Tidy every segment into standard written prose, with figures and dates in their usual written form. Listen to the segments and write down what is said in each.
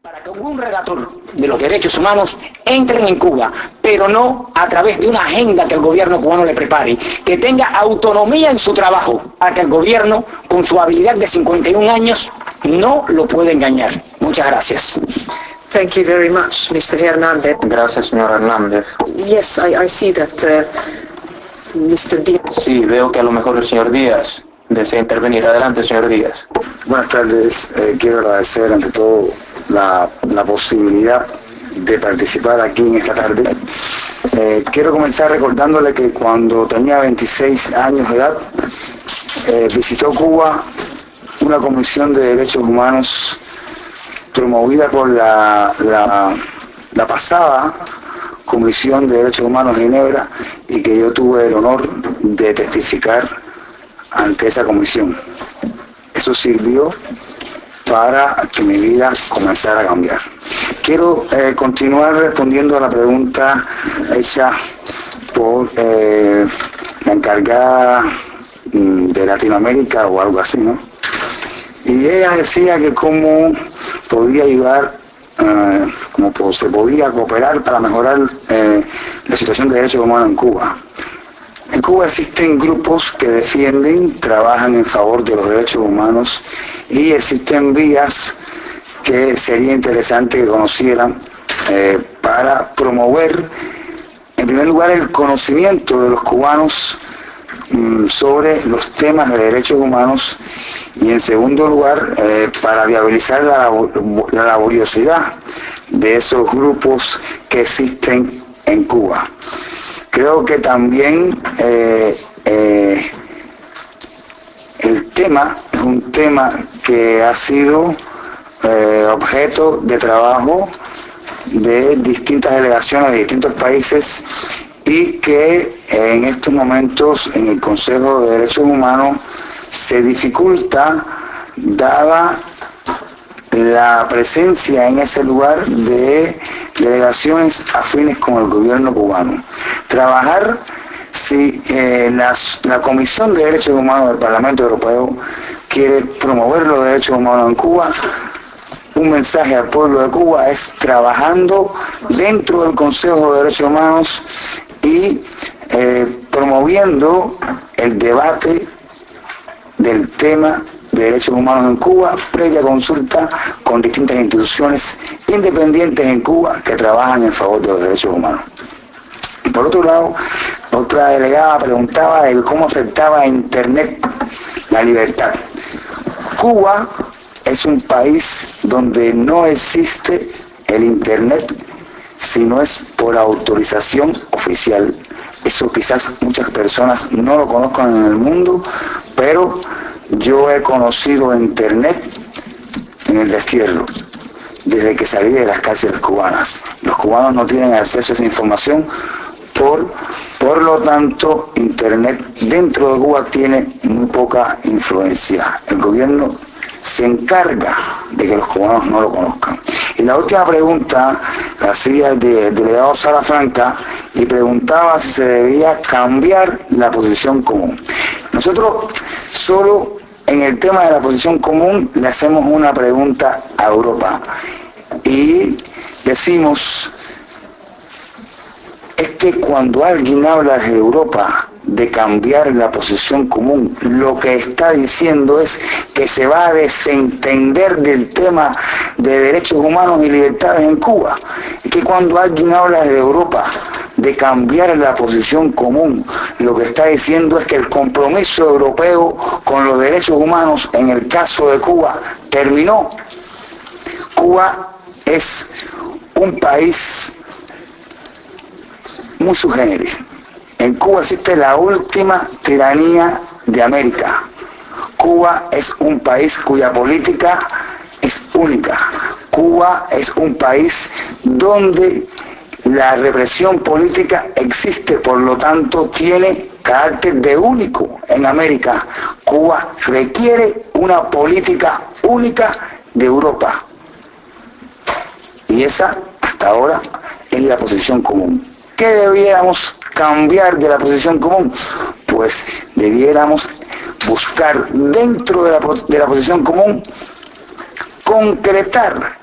para que un relator de los derechos humanos entren en Cuba, pero no a través de una agenda que el gobierno cubano le prepare, que tenga autonomía en su trabajo, a que el gobierno, con su habilidad de 51 años, no lo puede engañar. Muchas gracias. Thank you very much, Mr. Hernández. Gracias, señor Hernández. Yes, I see that Mr. Díaz. Sí, veo que a lo mejor el señor Díaz desea intervenir. Adelante, señor Díaz. Buenas tardes. Quiero agradecer ante todo la posibilidad de participar aquí en esta tarde. Quiero comenzar recordándole que cuando tenía 26 años de edad, visitó Cuba una comisión de derechos humanos promovida por la pasada Comisión de Derechos Humanos de Ginebra, y que yo tuve el honor de testificar ante esa comisión. Eso sirvió para que mi vida comenzara a cambiar. Quiero continuar respondiendo a la pregunta hecha por la encargada de Latinoamérica o algo así, ¿no? Y ella decía que cómo podía ayudar, cómo se podía cooperar para mejorar la situación de derechos humanos en Cuba. En Cuba existen grupos que defienden, trabajan en favor de los derechos humanos, y existen vías que sería interesante que conocieran para promover, en primer lugar, el conocimiento de los cubanos sobre los temas de derechos humanos, y en segundo lugar, para viabilizar la laboriosidad de esos grupos que existen en Cuba. Creo que también el tema es un tema que ha sido objeto de trabajo de distintas delegaciones de distintos países, y que en estos momentos en el Consejo de Derechos Humanos se dificulta, dada la presencia en ese lugar de delegaciones afines con el gobierno cubano. Trabajar, si la Comisión de Derechos Humanos del Parlamento Europeo quiere promover los derechos humanos en Cuba, un mensaje al pueblo de Cuba es trabajando dentro del Consejo de Derechos Humanos y promoviendo el debate del tema de derechos humanos en Cuba, previa consulta con distintas instituciones independientes en Cuba que trabajan en favor de los derechos humanos. Por otro lado, otra delegada preguntaba de cómo afectaba a Internet la libertad. Cuba es un país donde no existe el Internet si no es por autorización oficial. Eso quizás muchas personas no lo conozcan en el mundo, pero yo he conocido Internet en el destierro, desde que salí de las cárceles cubanas. Los cubanos no tienen acceso a esa información, por lo tanto, Internet dentro de Cuba tiene muy poca influencia. El gobierno se encarga de que los cubanos no lo conozcan. Y la última pregunta la hacía el delegado Salafranca, y preguntaba si se debía cambiar la posición común. Nosotros solo en el tema de la posición común le hacemos una pregunta a Europa y decimos, es que cuando alguien habla de Europa de cambiar la posición común, lo que está diciendo es que se va a desentender del tema de derechos humanos y libertades en Cuba. Es que cuando alguien habla de Europa de cambiar la posición común, lo que está diciendo es que el compromiso europeo con los derechos humanos en el caso de Cuba terminó. Cuba es un país muy sui generis. En Cuba existe la última tiranía de América. Cuba es un país cuya política es única. Cuba es un país donde la represión política existe, por lo tanto tiene carácter de único en América. Cuba requiere una política única de Europa. Y esa, hasta ahora, es la posición común. ¿Qué debiéramos cambiar de la posición común? Pues debiéramos buscar dentro de la posición común concretar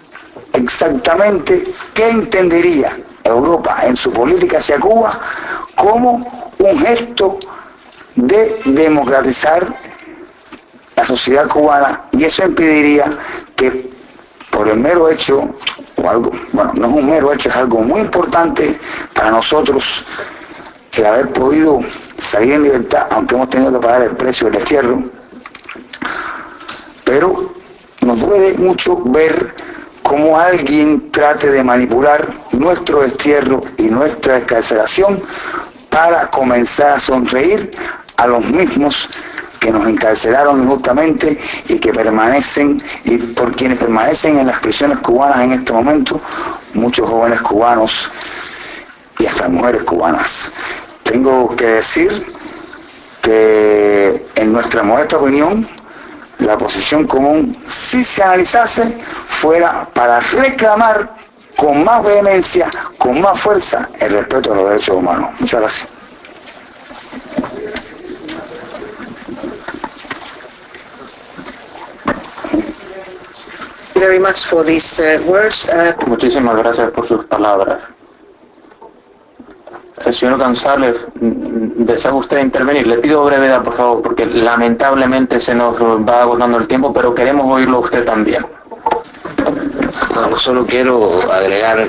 el exactamente qué entendería Europa en su política hacia Cuba como un gesto de democratizar la sociedad cubana, y eso impediría que por el mero hecho, o algo, bueno, no es un mero hecho, es algo muy importante para nosotros el haber podido salir en libertad, aunque hemos tenido que pagar el precio del destierro, pero nos duele mucho ver cómo alguien trate de manipular nuestro destierro y nuestra excarcelación para comenzar a sonreír a los mismos que nos encarcelaron injustamente y que permanecen, y por quienes permanecen en las prisiones cubanas en este momento, muchos jóvenes cubanos y hasta mujeres cubanas. Tengo que decir que en nuestra modesta opinión, la posición común, si se analizase, fuera para reclamar con más vehemencia, con más fuerza, el respeto a los derechos humanos. Muchas gracias. Very much for these words. Muchísimas gracias por sus palabras. El señor González, ¿desea usted intervenir? Le pido brevedad, por favor, porque lamentablemente se nos va agotando el tiempo, pero queremos oírlo a usted también. Bueno, solo quiero agregar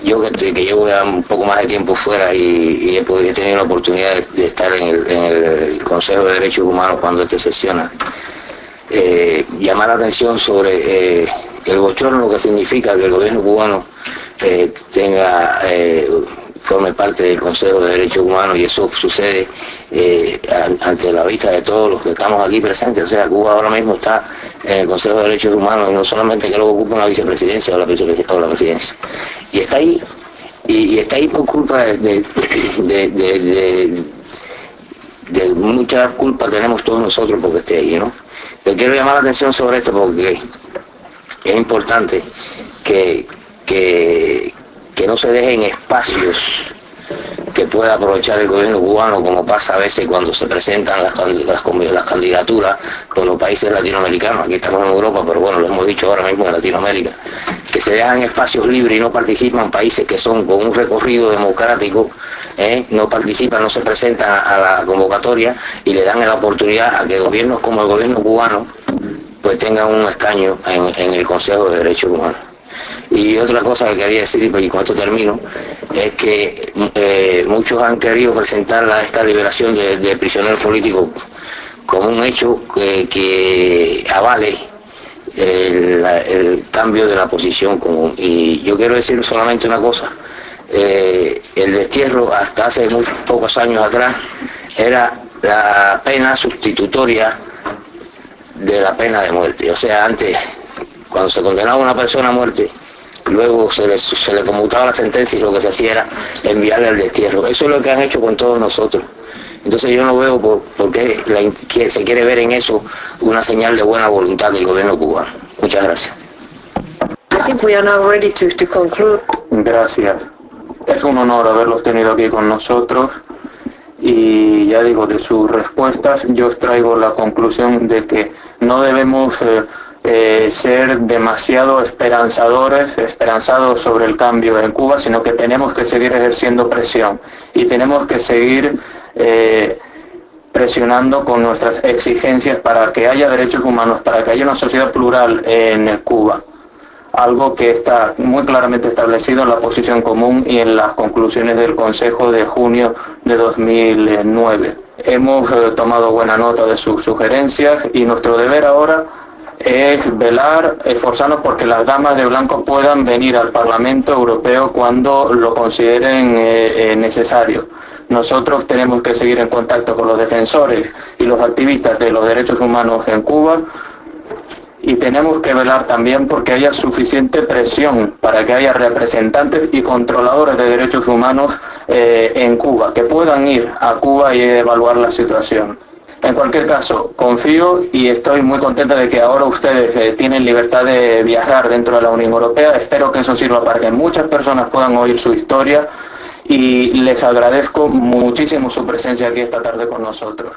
yo que llevo ya un poco más de tiempo fuera y he tenido la oportunidad de estar en el Consejo de Derechos Humanos cuando este sesiona, llamar la atención sobre el bochorno que significa que el gobierno cubano forme parte del Consejo de Derechos Humanos, y eso sucede ante la vista de todos los que estamos aquí presentes. O sea, Cuba ahora mismo está en el Consejo de Derechos Humanos, y no solamente creo que ocupa una vicepresidencia o la presidencia, y está ahí, y está ahí por culpa de mucha culpa tenemos todos nosotros porque esté ahí, ¿no? Pero quiero llamar la atención sobre esto porque es importante que no se dejen espacios que pueda aprovechar el gobierno cubano, como pasa a veces cuando se presentan las candidaturas con los países latinoamericanos. Aquí estamos en Europa, pero bueno, lo hemos dicho ahora mismo en Latinoamérica, que se dejan espacios libres y no participan países que son con un recorrido democrático, no participan, no se presentan a la convocatoria y le dan la oportunidad a que gobiernos como el gobierno cubano pues tengan un escaño en el Consejo de Derechos Humanos. Y otra cosa que quería decir, y con esto termino, es que muchos han querido presentar esta liberación de prisioneros políticos como un hecho que avale el cambio de la posición común. Y yo quiero decir solamente una cosa: el destierro hasta hace muy pocos años atrás era la pena sustitutoria de la pena de muerte. O sea, antes, cuando se condenaba a una persona a muerte, luego se le conmutaba la sentencia y lo que se hacía era enviarle al destierro. Eso es lo que han hecho con todos nosotros. Entonces yo no veo por qué se quiere ver en eso una señal de buena voluntad del gobierno cubano. Muchas gracias. I think we are now ready to conclude. Gracias. Es un honor haberlos tenido aquí con nosotros. Y ya digo, de sus respuestas yo extraigo la conclusión de que no debemos ser demasiado esperanzados sobre el cambio en Cuba, sino que tenemos que seguir ejerciendo presión y tenemos que seguir presionando con nuestras exigencias para que haya derechos humanos, para que haya una sociedad plural en Cuba. Algo que está muy claramente establecido en la posición común y en las conclusiones del Consejo de junio de 2009. Hemos tomado buena nota de sus sugerencias y nuestro deber ahora es velar, esforzarnos porque las damas de blanco puedan venir al Parlamento Europeo cuando lo consideren necesario. Nosotros tenemos que seguir en contacto con los defensores y los activistas de los derechos humanos en Cuba, y tenemos que velar también porque haya suficiente presión para que haya representantes y controladores de derechos humanos en Cuba, que puedan ir a Cuba y evaluar la situación. En cualquier caso, confío y estoy muy contenta de que ahora ustedes tienen libertad de viajar dentro de la Unión Europea. Espero que eso sirva para que muchas personas puedan oír su historia y les agradezco muchísimo su presencia aquí esta tarde con nosotros.